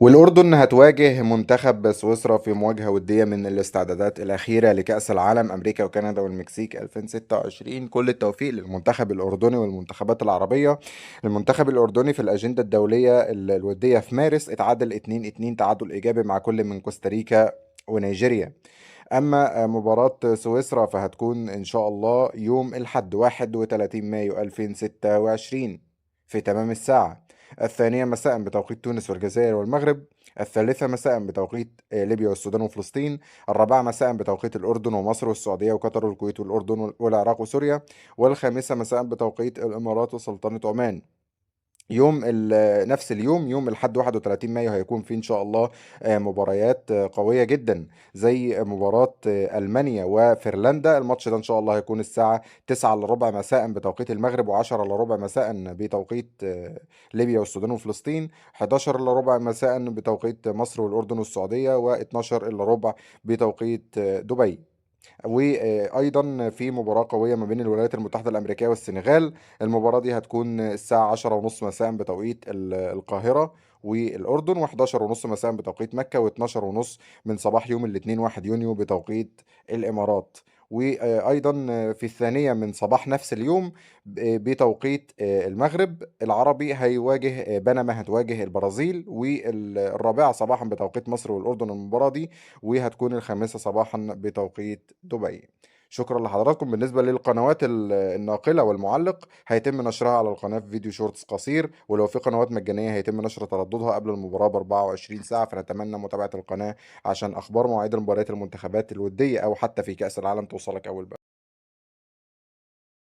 والأردن هتواجه منتخب سويسرا في مواجهة ودية من الاستعدادات الأخيرة لكأس العالم أمريكا وكندا والمكسيك 2026. كل التوفيق للمنتخب الأردني والمنتخبات العربية. المنتخب الأردني في الأجندة الدولية الودية في مارس اتعادل 2-2 تعادل إيجابي مع كل من كوستاريكا ونيجيريا. أما مباراة سويسرا فهتكون إن شاء الله يوم الأحد 31 مايو 2026 في تمام الساعة 2 مساء بتوقيت تونس والجزائر والمغرب، 3 مساء بتوقيت ليبيا والسودان وفلسطين، 4 مساء بتوقيت الأردن ومصر والسعودية وقطر والكويت والأردن والعراق وسوريا، وال5 مساء بتوقيت الإمارات وسلطنة عمان. نفس اليوم يوم الأحد 31 مايو هيكون فيه إن شاء الله مباريات قوية جدا، زي مباراة ألمانيا وفنلندا. الماتش ده إن شاء الله هيكون الساعة 9 إلا ربع مساء بتوقيت المغرب، و10 إلا ربع مساء بتوقيت ليبيا والسودان وفلسطين، 11 إلا ربع مساء بتوقيت مصر والأردن والسعودية، و12 إلا ربع بتوقيت دبي. وايضا في مباراه قويه ما بين الولايات المتحده الامريكيه والسنغال. المباراه دي هتكون الساعه 10 ونص مساء بتوقيت القاهره والاردن، و11 ونص مساء بتوقيت مكه، و12 ونص من صباح يوم الاثنين 1 يونيو بتوقيت الامارات. وايضا في الثانيه من صباح نفس اليوم بتوقيت المغرب العربي هيواجه بنما هتواجه البرازيل، والرابعه صباحا بتوقيت مصر والاردن المباراه دي، وهتكون الخامسة صباحا بتوقيت دبي. شكرا لحضراتكم. بالنسبة للقنوات الناقلة والمعلق هيتم نشرها على القناة في فيديو شورتس قصير، ولو في قنوات مجانية هيتم نشر ترددها قبل المباراة ب 24 ساعة، فنتمنى متابعة القناة عشان أخبار مواعيد المباريات المنتخبات الودية أو حتى في كأس العالم توصلك أول بأول.